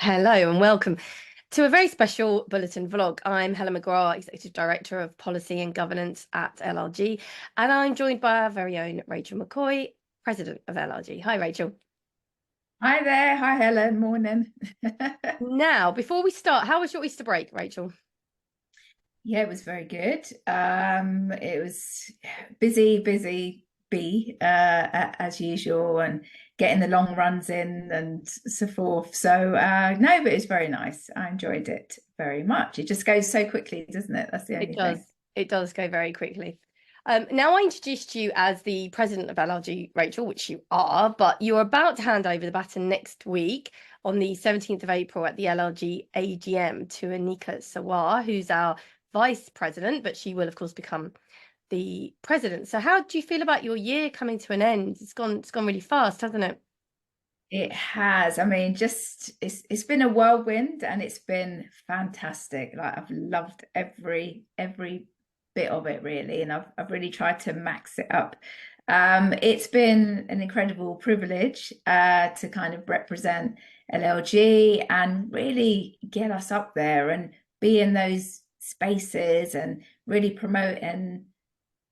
Hello and welcome to a very special bulletin vlog. I'm Helen McGrath, Executive Director of Policy and Governance at LLG, and I'm joined by our very own Rachel Mckoy, President of LLG. Hi, Rachel. Hi there. Hi, Helen. Morning. Now, before we start, how was your Easter break, Rachel? Yeah, it was very good. It was busy bee, as usual, and getting the long runs in and so forth. So, no, but it was very nice. I enjoyed it very much. It just goes so quickly, doesn't it? That's the It only does. thing. It does go very quickly. Now I introduced you as the president of LLG, Rachel, which you are, but you're about to hand over the baton next week on the 17th of April at the LLG AGM to Anika Sawar, who's our vice president, but she will of course become the president. So how do you feel about your year coming to an end? It's gone really fast, hasn't it? It has. I mean, just it's been a whirlwind and it's been fantastic. Like I've loved every bit of it really, and I've really tried to max it up. It's been an incredible privilege to kind of represent LLG and really get us up there and be in those spaces and really promoting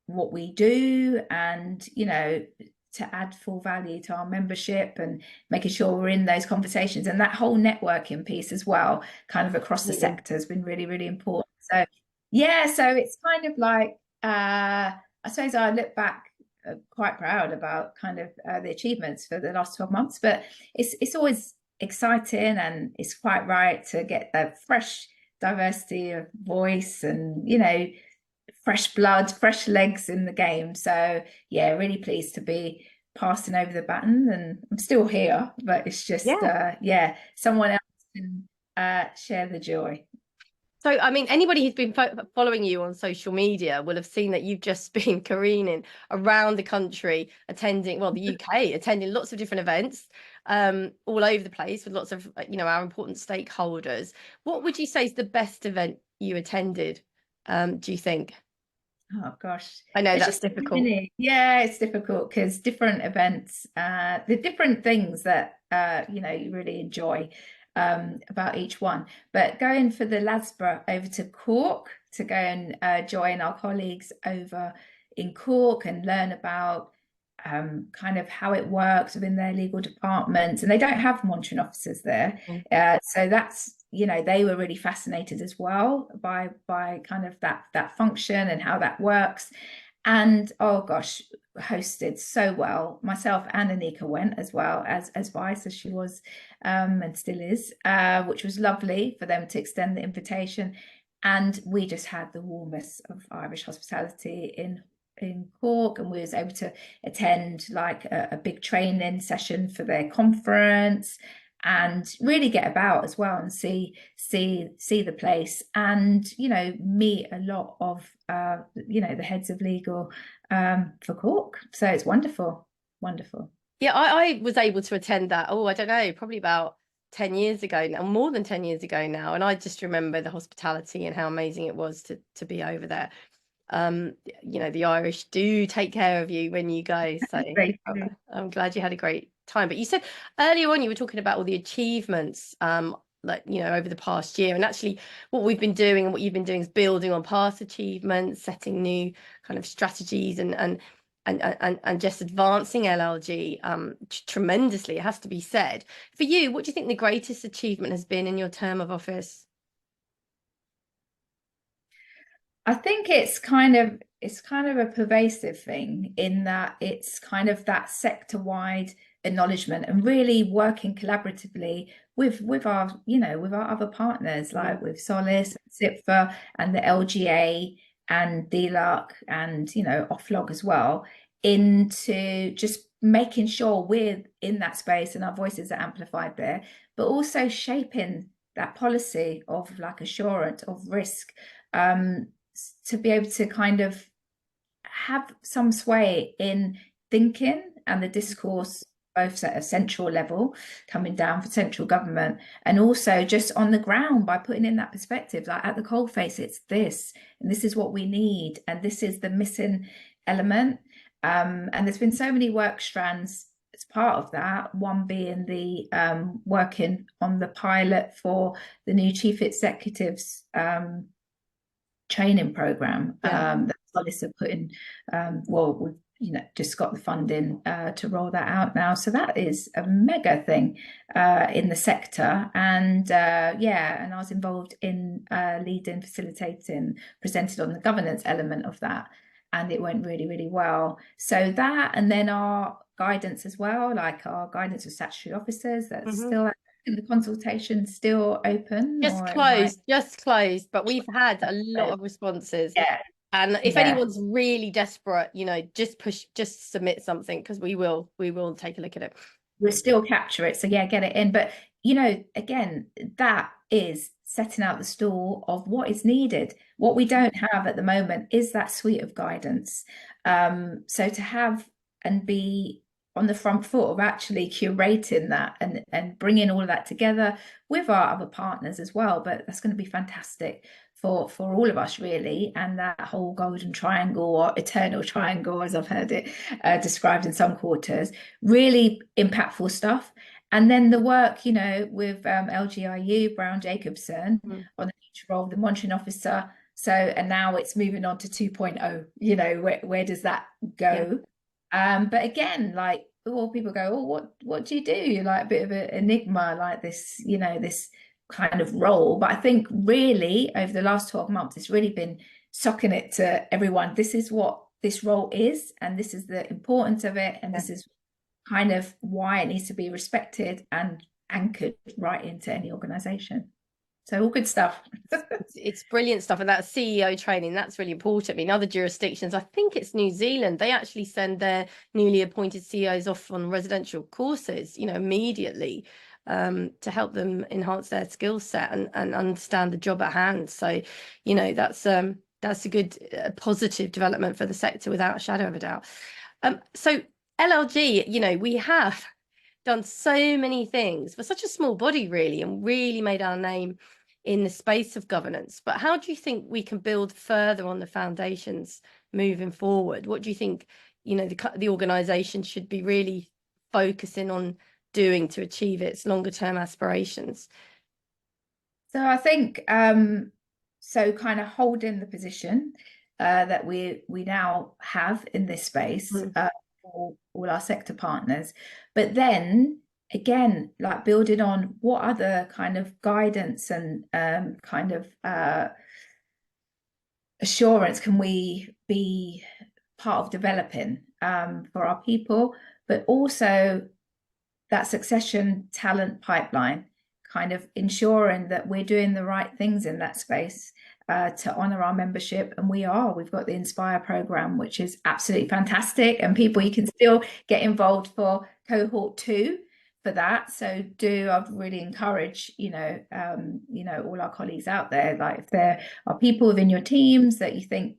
what we do and to add full value to our membership and making sure we're in those conversations, and that whole networking piece as well, kind of across the Absolutely. sector, has been really important. So yeah, so it's kind of like I suppose I look back quite proud about kind of the achievements for the last 12 months, but it's always exciting, and it's quite right to get a fresh diversity of voice and fresh blood, fresh legs in the game. So yeah, really pleased to be passing over the baton, and I'm still here, but it's just Yeah. yeah, someone else can share the joy. So, I mean, anybody who's been following you on social media will have seen that you've just been careening around the country, attending, well, the UK, attending lots of different events, all over the place with lots of, our important stakeholders. What would you say is the best event you attended, do you think? Oh gosh, I know there's that's just so difficult. many. Yeah, it's difficult because different events, the different things that you really enjoy about each one. But going for the Lasborough over to Cork to go and join our colleagues over in Cork and learn about kind of how it works within their legal departments, and they don't have monitoring officers there, Mm. so that's they were really fascinated as well by kind of that function and how that works. And oh gosh, hosted so well. Myself and Anika went as well as vice, as she was and still is, which was lovely for them to extend the invitation. And we just had the warmest of Irish hospitality in Cork, and we was able to attend like a big training session for their conference and really get about as well and see the place, and meet a lot of the heads of legal for Cork. So it's wonderful. Yeah, I was able to attend that. Oh, I don't know, probably about 10 years ago now, more than 10 years ago now. And I just remember the hospitality and how amazing it was to be over there. Um, the Irish do take care of you when you go. So They do. I'm glad you had a great time. But you said earlier on you were talking about all the achievements, like, over the past year. And actually what we've been doing and what you've been doing is building on past achievements, setting new kind of strategies and just advancing LLG tremendously, it has to be said. For you, what do you think the greatest achievement has been in your term of office? I think it's kind of a pervasive thing in that it's kind of that sector-wide acknowledgement and really working collaboratively with our with our other partners, Mm. like with Solis, SIPFA, and the LGA and DLUC and Offlog as well, into just making sure we're in that space and our voices are amplified there, but also shaping that policy of like assurance of risk, um, to be able to kind of have some sway in thinking and the discourse, both at a central level coming down for central government, and also just on the ground by putting in that perspective, like at the coalface, it's this and this is what we need and this is the missing element. And there's been so many work strands as part of that, one being the working on the pilot for the new chief executive's training program that Solis are putting. Well, we've just got the funding to roll that out now, so that is a mega thing in the sector. And and I was involved in leading, facilitating, presented on the governance element of that, and it went really, really well. So that, and then our guidance as well, like our guidance of statutory officers, that's still in the consultation, still open. Just closed, but we've had a lot of responses. Yeah. And if anyone's really desperate, just submit something, because we will take a look at it. We'll still capture it. So yeah, get it in. But again, that is setting out the stall of what is needed. What we don't have at the moment is that suite of guidance. So to have and be on the front foot of actually curating that and bringing all of that together with our other partners as well, but that's going to be fantastic for all of us, really. And that whole golden triangle, or eternal triangle, as I've heard it described in some quarters, really impactful stuff. And then the work, with LGIU, Brown Jacobson, on the future role of the monitoring officer. So, and now it's moving on to 2.0, where does that go? But again, like, people go, oh, what do you do? You're like a bit of an enigma, like this, this kind of role. But I think really over the last 12 months, it's really been socking it to everyone. This is what this role is, and this is the importance of it, and this is kind of why it needs to be respected and anchored right into any organization. So all good stuff. It's brilliant stuff. And that CEO training, that's really important. I mean, other jurisdictions, I think it's New Zealand, they actually send their newly appointed CEOs off on residential courses, immediately, to help them enhance their skill set and understand the job at hand. So, that's a good positive development for the sector, without a shadow of a doubt. So LLG, we have done so many things for such a small body, really, and really made our name in the space of governance. But how do you think we can build further on the foundations moving forward? What do you think, the organisation should be really focusing on doing to achieve its longer term aspirations? So I think, so kind of holding the position that we now have in this space for all our sector partners, but then again, like building on what other kind of guidance and kind of assurance can we be part of developing for our people, but also that succession talent pipeline, kind of ensuring that we're doing the right things in that space to honour our membership. And we've got the Inspire programme, which is absolutely fantastic, and you can still get involved for cohort 2 for that. So I'd really encourage all our colleagues out there, like if there are people within your teams that you think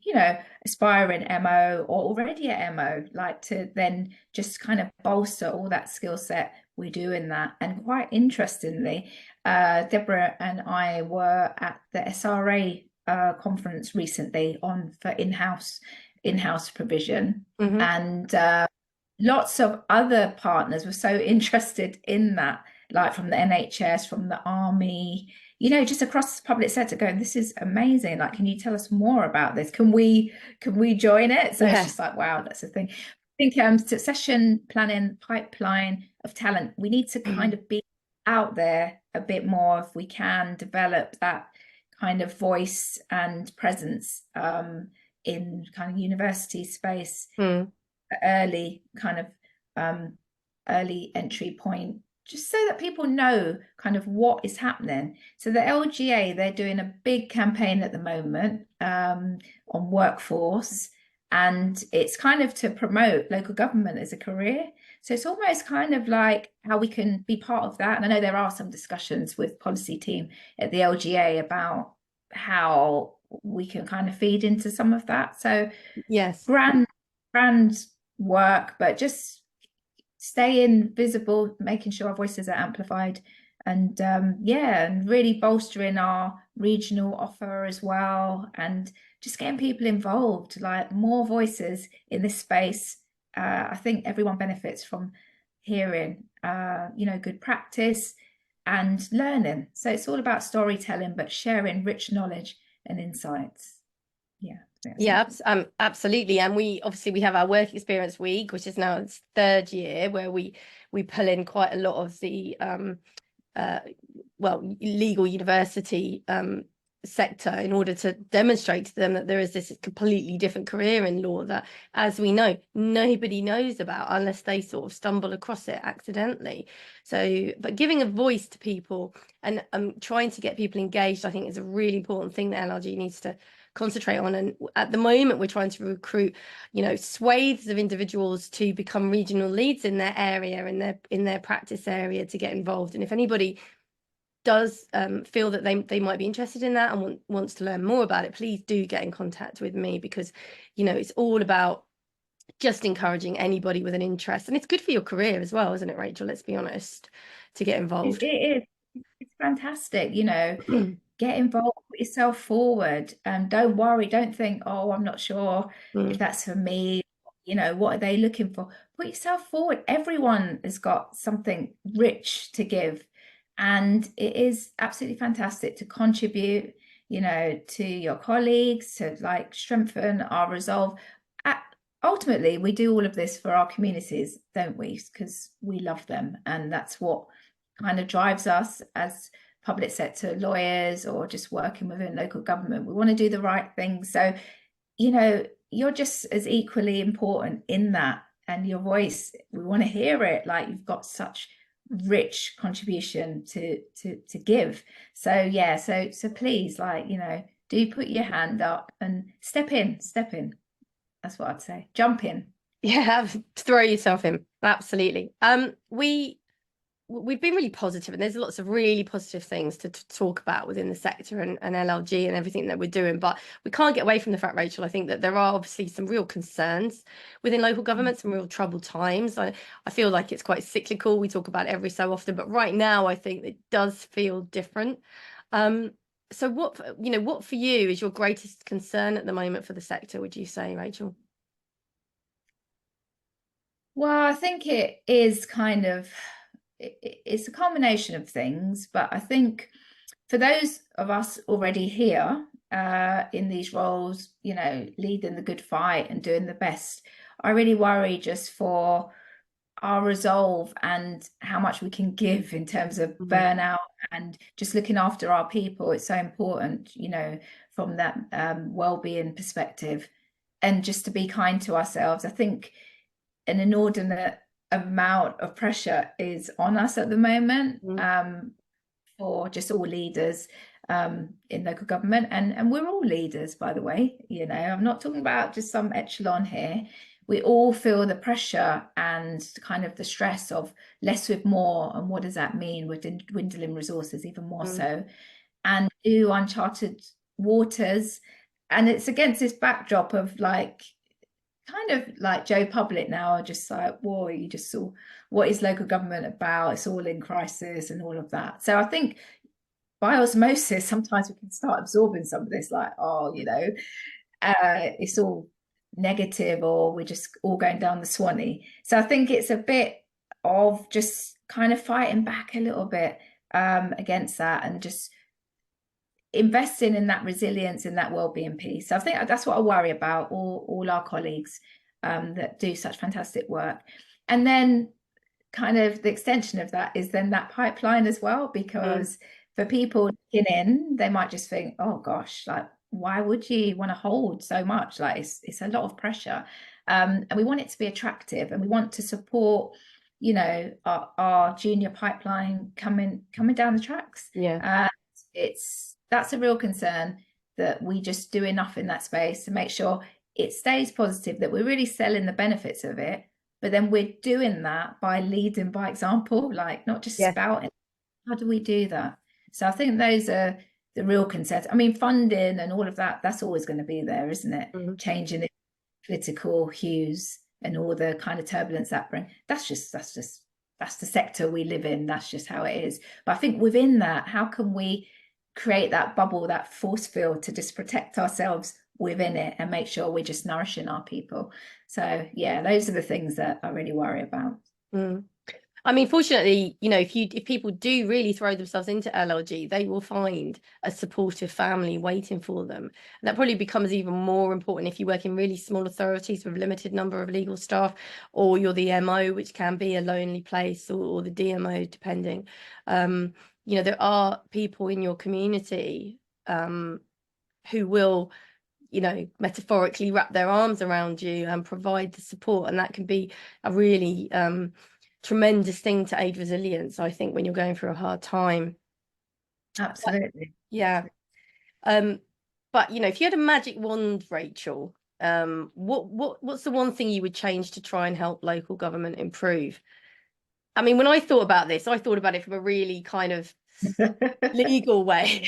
aspiring MO or already at MO, like to then just kind of bolster all that skill set, we're doing that. And quite interestingly, Deborah and I were at the SRA conference recently for in-house provision, and lots of other partners were so interested in that, like from the NHS, from the army, just across the public sector, going, this is amazing, like, can you tell us more about this? Can we join it? So it's just like, wow, that's the thing. I think succession planning, pipeline of talent, we need to kind of be out there a bit more if we can develop that kind of voice and presence in kind of university space, early entry point, just so that people know kind of what is happening. So the LGA, they're doing a big campaign at the moment on workforce, and it's kind of to promote local government as a career. So it's almost kind of like how we can be part of that. And I know there are some discussions with policy team at the LGA about how we can kind of feed into some of that. So yes, grand work, but just staying visible, making sure our voices are amplified, and and really bolstering our regional offer as well, and just getting people involved, like more voices in this space. I think everyone benefits from hearing, good practice and learning. So it's all about storytelling, but sharing rich knowledge and insights. Yeah, absolutely. And we have our work experience week, which is now its third year, where we pull in quite a lot of the legal university sector in order to demonstrate to them that there is this completely different career in law that, as we know, nobody knows about unless they sort of stumble across it accidentally. So, but giving a voice to people and trying to get people engaged, I think, is a really important thing that LLG needs to concentrate on. And at the moment, we're trying to recruit, swathes of individuals to become regional leads in their area, in their practice area, to get involved. And if anybody does feel that they might be interested in that and wants to learn more about it, please do get in contact with me, because it's all about just encouraging anybody with an interest, and it's good for your career as well, isn't it, Rachel? Let's be honest, to get involved. It is. It's fantastic, get involved, put yourself forward, and don't worry, don't think, oh, I'm not sure if that's for me, what are they looking for? Put yourself forward. Everyone has got something rich to give, and it is absolutely fantastic to contribute, to your colleagues, to like strengthen our resolve. Ultimately, we do all of this for our communities, don't we? Because we love them, and that's what kind of drives us as public sector lawyers or just working within local government. We want to do the right thing. So, you're just as equally important in that, and your voice, we want to hear it. Like, you've got such rich contribution to give. So yeah, so please, do put your hand up and step in. That's what I'd say. Jump in. Yeah, throw yourself in. Absolutely. We've been really positive, and there's lots of really positive things to talk about within the sector and LLG and everything that we're doing. But we can't get away from the fact, Rachel, I think that there are obviously some real concerns within local government, some real troubled times. I feel like it's quite cyclical. We talk about it every so often, but right now I think it does feel different. So what for you is your greatest concern at the moment for the sector, would you say, Rachel? Well, I think it is kind of, it's a combination of things, but I think for those of us already here in these roles, leading the good fight and doing the best, I really worry just for our resolve and how much we can give in terms of burnout and just looking after our people. It's so important, from that well-being perspective, and just to be kind to ourselves. I think an inordinate amount of pressure is on us at the moment, for just all leaders in local government, and we're all leaders, by the way. I'm not talking about just some echelon here. We all feel the pressure and kind of the stress of less with more, and what does that mean with dwindling resources, even more so, and do uncharted waters. And it's against this backdrop of kind of like Joe Public now, just like, whoa, you just saw what is local government about? It's all in crisis and all of that. So I think by osmosis, sometimes we can start absorbing some of this, like, oh, it's all negative, or we're just all going down the Swanee. So I think it's a bit of just kind of fighting back a little bit against that, and just investing in that resilience, in that well-being piece. So I think that's what I worry about, all our colleagues that do such fantastic work. And then kind of the extension of that is then that pipeline as well, because for people looking in, they might just think, oh gosh, like, why would you want to hold so much? Like, it's a lot of pressure, and we want it to be attractive, and we want to support our junior pipeline coming down the tracks. That's a real concern, that we just do enough in that space to make sure it stays positive, that we're really selling the benefits of it, but then we're doing that by leading by example, like not just spouting. How do we do that? So I think those are the real concerns. I mean, funding and all of that, that's always going to be there, isn't it? Changing the political hues and all the kind of turbulence that brings. That's the sector we live in. That's just how it is. But I think within that, how can we create that bubble, that force field, to just protect ourselves within it and make sure we're just nourishing our people? So yeah, those are the things that I really worry about. I mean, fortunately, if people do really throw themselves into LLG, they will find a supportive family waiting for them. And that probably becomes even more important if you work in really small authorities with a limited number of legal staff, or you're the MO, which can be a lonely place, or the DMO, depending. There are people in your community who will, metaphorically wrap their arms around you and provide the support. And that can be a really tremendous thing to aid resilience, I think, when you're going through a hard time. Absolutely. Yeah. But if you had a magic wand, Rachel, what's the one thing you would change to try and help local government improve? I mean, when I thought about this, I thought about it from a really kind of legal way,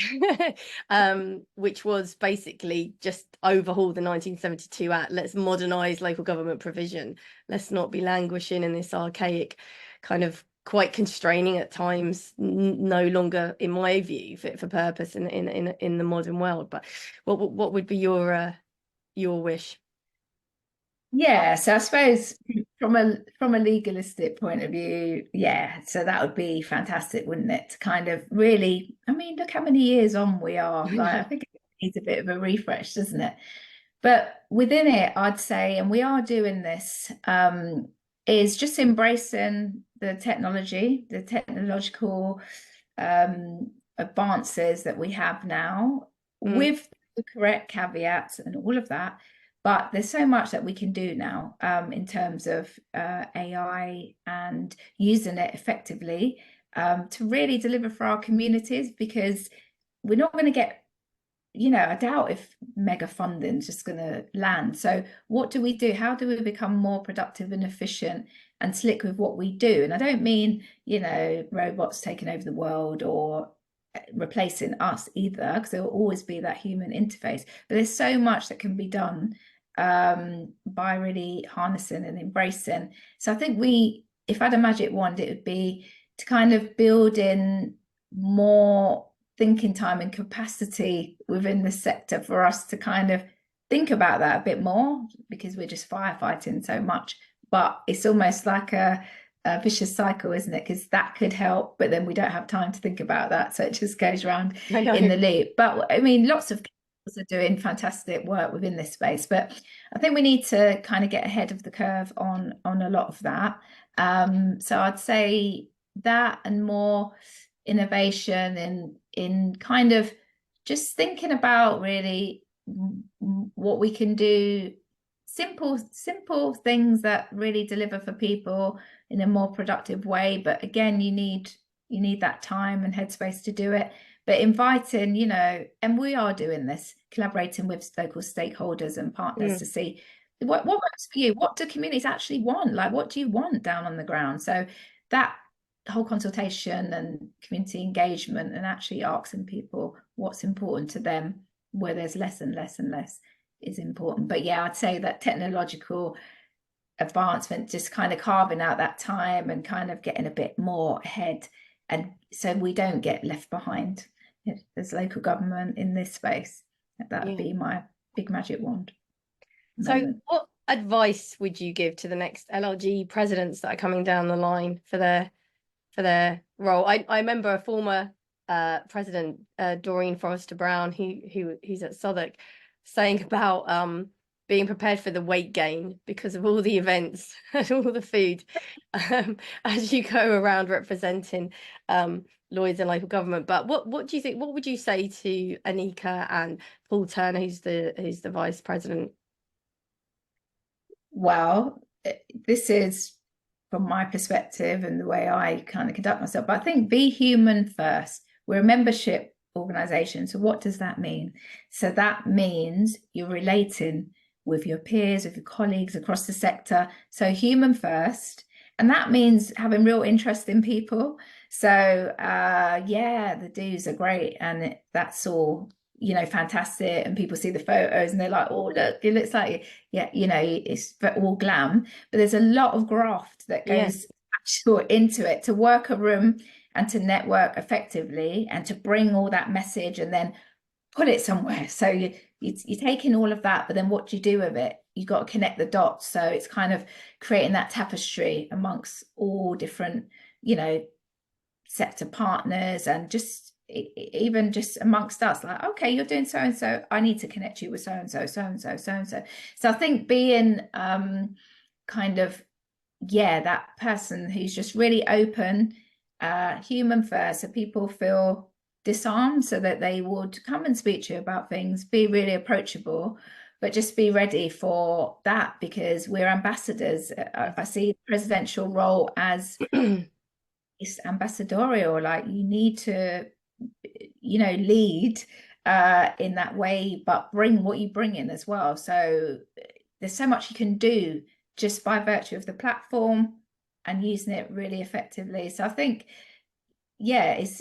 which was basically just overhaul the 1972 Act. Let's modernize local government provision. Let's not be languishing in this archaic kind of quite constraining at times, no longer, in my view, fit for purpose in the modern world. But what would be your wish? Yeah, so I suppose from a legalistic point of view, yeah, so that would be fantastic, wouldn't it? To kind of really, I mean, look how many years on we are. Like, I think it needs a bit of a refresh, doesn't it? But within it, I'd say, and we are doing this, is just embracing the technology, the technological advances that we have now, with the correct caveats and all of that. But there's so much that we can do now in terms of AI and using it effectively to really deliver for our communities, because we're not going to get, I doubt if mega funding is just going to land. So what do we do? How do we become more productive and efficient and slick with what we do? And I don't mean, robots taking over the world or replacing us either, because there will always be that human interface. But there's so much that can be done by really harnessing and embracing. So I think if I had a magic wand, it would be to kind of build in more thinking time and capacity within the sector for us to kind of think about that a bit more, because we're just firefighting so much. But it's almost like a vicious cycle, isn't it? Because that could help, but then we don't have time to think about that, so it just goes around in the loop. But I mean, lots of are doing fantastic work within this space, but I think we need to kind of get ahead of the curve on a lot of that. So I'd say that, and more innovation in kind of just thinking about really what we can do, simple things that really deliver for people in a more productive way. But again, you need that time and headspace to do it. But inviting, and we are doing this, collaborating with local stakeholders and partners to see what works for you. What do communities actually want? Like, what do you want down on the ground? So that whole consultation and community engagement, and actually asking people what's important to them, where there's less and less and less, is important. But yeah, I'd say that technological advancement, just kind of carving out that time and kind of getting a bit more ahead, and so we don't get left behind as local government in this space. That would be my big magic wand. So what advice would you give to the next LLG presidents that are coming down the line for their role? I remember a former president, Doreen Forrester Brown, who's at Southwark, saying about being prepared for the weight gain because of all the events and all the food as you go around representing Lloyd's and local government. But what do you think? What would you say to Anika and Paul Turner, who's the vice president? Well, this is from my perspective and the way I kind of conduct myself. But I think be human first. We're a membership organization. So what does that mean? So that means you're relating with your peers, with your colleagues across the sector. So human first. And that means having real interest in people. So yeah, the dues are great. And that's all, fantastic. And people see the photos and they're like, oh, look, it looks like, yeah, it's all glam. But there's a lot of graft that goes into it, to work a room and to network effectively and to bring all that message and then put it somewhere. So you're taking all of that, but then what do you do with it? You got to connect the dots. So it's kind of creating that tapestry amongst all different you know, sector partners, and just even just amongst us, like, okay, you're doing so and so, I need to connect you with so and so, so and so, so and so. So I think being kind of, yeah, that person who's just really open, human first, so people feel disarmed, so that they would come and speak to you about things, be really approachable, but just be ready for that, because we're ambassadors. I see the presidential role as it's ambassadorial, like you need to, you know, lead in that way, but bring what you bring in as well. So there's so much you can do just by virtue of the platform and using it really effectively. So I think, yeah, it's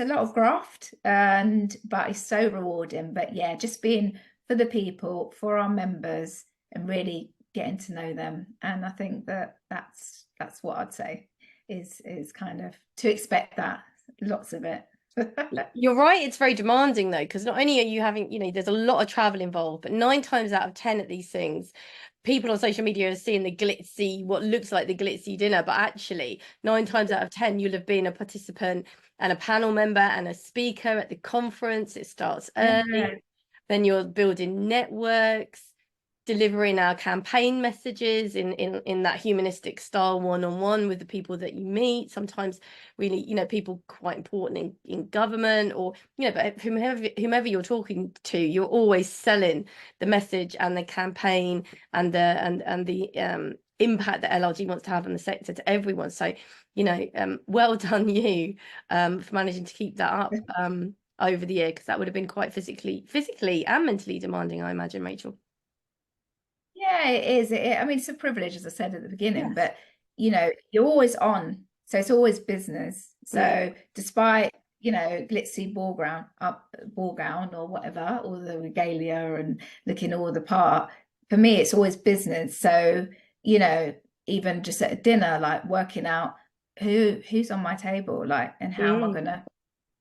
a lot of graft, but it's so rewarding. But yeah, just being for the people, for our members, and really getting to know them. And I think that's what I'd say is kind of to expect that, lots of it. You're right, it's very demanding though, because not only are you having, there's a lot of travel involved, but 9 times out of 10 at these things, people on social media are seeing the glitzy, what looks like the glitzy dinner, but actually 9 times out of 10, you'll have been a participant and a panel member and a speaker at the conference. It starts early, Yeah. then you're building networks, delivering our campaign messages in that humanistic style, one-on-one with the people that you meet, sometimes really, people quite important in government, or but whomever you're talking to, you're always selling the message and the campaign and the impact that LLG wants to have on the sector to everyone. So well done you for managing to keep that up over the year, because that would have been quite physically and mentally demanding, I imagine, Rachel. Yeah, it is. I mean, it's a privilege, as I said at the beginning, Yes. but you're always on. So it's always business. So despite, glitzy ball gown or whatever, or the regalia and looking all the part, for me, it's always business. So, even just at a dinner, like working out who's on my table, like, and how am I gonna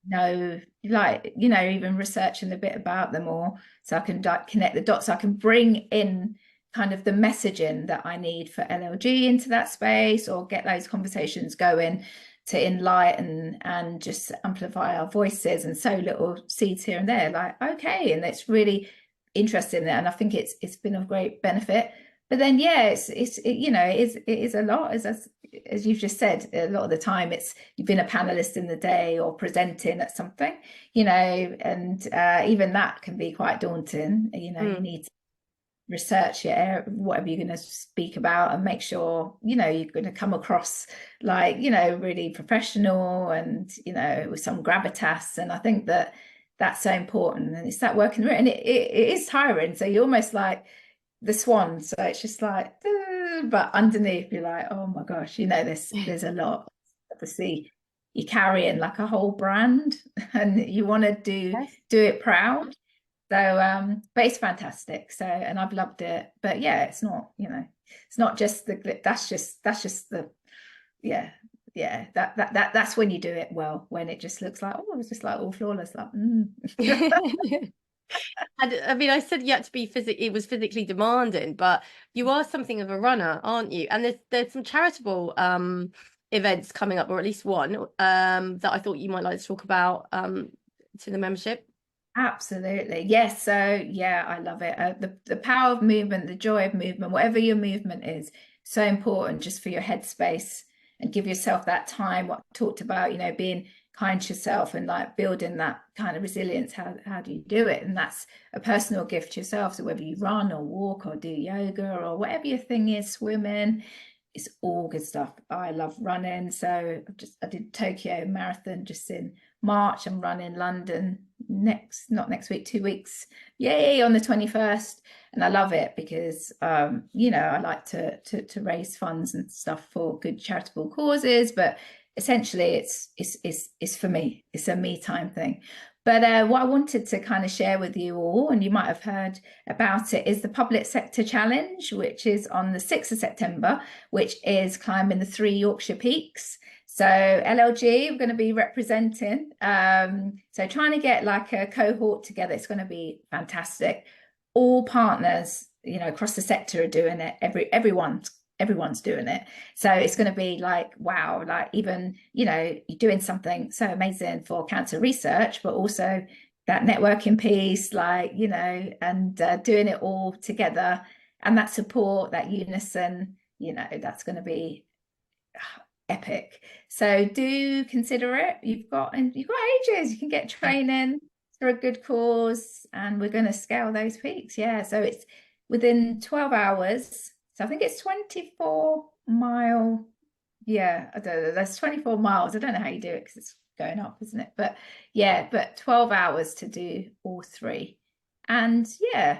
know, like, even researching a bit about them, or so I can connect the dots, so I can bring in kind of the messaging that I need for LLG into that space, or get those conversations going to enlighten and just amplify our voices, and sow little seeds here and there, like, okay, and it's really interesting there, and I think it's been of great benefit. But then, yeah, it is a lot, as you've just said. A lot of the time it's you've been a panelist in the day or presenting at something, and even that can be quite daunting. You need to research your whatever you're going to speak about, and make sure you're going to come across like really professional, and with some gravitas. And I think that's so important, and it's that working, and it is tiring. So you're almost like the swan, so it's just like, but underneath you're like, oh my gosh, there's a lot to see. You're carrying like a whole brand, and you want to do it proud. So but it's fantastic. So, and I've loved it. But yeah, it's not just that's just the that's when you do it well, when it just looks like, oh, it's just like all flawless, like And I mean, I said you had to be it was physically demanding, but you are something of a runner, aren't you? And there's some charitable events coming up, or at least one that I thought you might like to talk about to the membership. Absolutely. Yes. So yeah, I love it. The power of movement, the joy of movement, whatever your movement is, so important just for your headspace, and give yourself that time. What I talked about, being kind to yourself, and like building that kind of resilience. How do you do it? And that's a personal gift to yourself. So whether you run or walk or do yoga or whatever your thing is, swimming, it's all good stuff. I love running. So I did Tokyo Marathon just in March. I'm running London not next week, 2 weeks, yay, on the 21st. And I love it because I like to raise funds and stuff for good charitable causes, but essentially it's for me. It's a me time thing. But what I wanted to kind of share with you all, and you might have heard about it, is the Public Sector Challenge, which is on the 6th of September, which is climbing the 3 Yorkshire peaks. So LLG, we're going to be representing. So trying to get like a cohort together, it's going to be fantastic. All partners, across the sector are doing it. Everyone everyone's doing it. So it's going to be like, wow, like even, you know, you're doing something so amazing for cancer research, but also that networking piece, like, you know, and doing it all together, and that support, that unison, you know, that's going to be epic. So do consider it. You've got ages. You can get training for a good cause, and we're going to scale those peaks. Yeah, so it's within 12 hours. So I think it's 24-mile. Yeah, I don't know. That's 24 miles. I don't know how you do it because it's going up, isn't it? But yeah, but 12 hours to do all three. And yeah,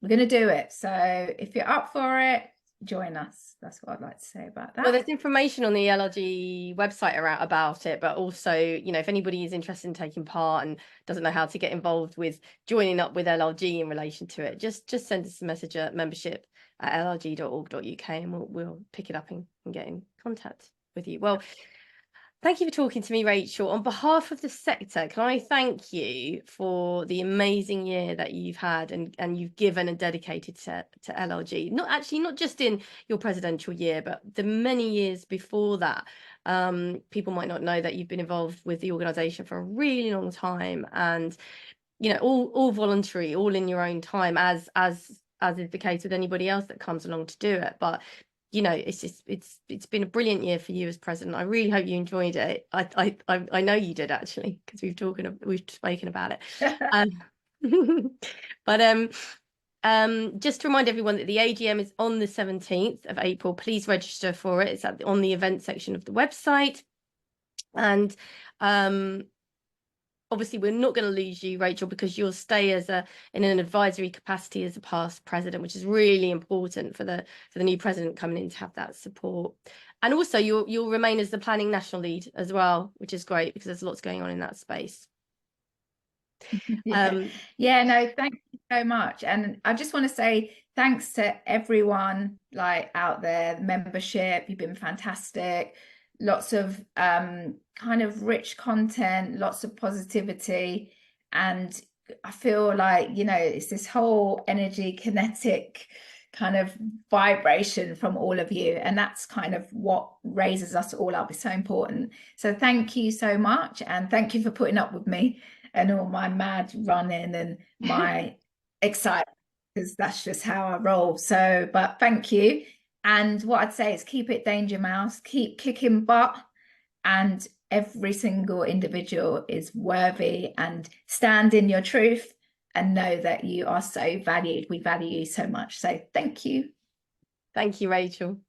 we're going to do it. So if you're up for it, join us. That's what I'd like to say about that. Well, there's information on the LLG website about it, but also, you know, if anybody is interested in taking part and doesn't know how to get involved with joining up with LLG in relation to it, just send us a message at membership@llg.org.uk and we'll pick it up and get in contact with you. Well, thank you for talking to me, Rachel. On behalf of the sector, can I thank you for the amazing year that you've had and you've given and dedicated to LLG? Not just in your presidential year, but the many years before that. People might not know that you've been involved with the organisation for a really long time, and you know, all voluntary, all in your own time, as is the case with anybody else that comes along to do it. But you know, it's been a brilliant year for you as president. I really hope you enjoyed it. I know you did, actually, because we've spoken about it. But just to remind everyone that the AGM is on the 17th of April. Please register for it. It's on the event section of the website. And obviously, we're not going to lose you, Rachel, because you'll stay in an advisory capacity as a past president, which is really important for the new president coming in to have that support. And also, you'll remain as the planning national lead as well, which is great because there's lots going on in that space. Yeah, no, thank you so much. And I just want to say thanks to everyone like out there, the membership. You've been fantastic. Lots of kind of rich content, lots of positivity. And I feel like, you know, it's this whole energy kinetic kind of vibration from all of you. And that's kind of what raises us all up. It's so important. So thank you so much. And thank you for putting up with me and all my mad running and my excitement, because that's just how I roll. So, but thank you. And what I'd say is keep it Danger Mouse, keep kicking butt, and every single individual is worthy, and stand in your truth and know that you are so valued. We value you so much. So thank you. Thank you, Rachel.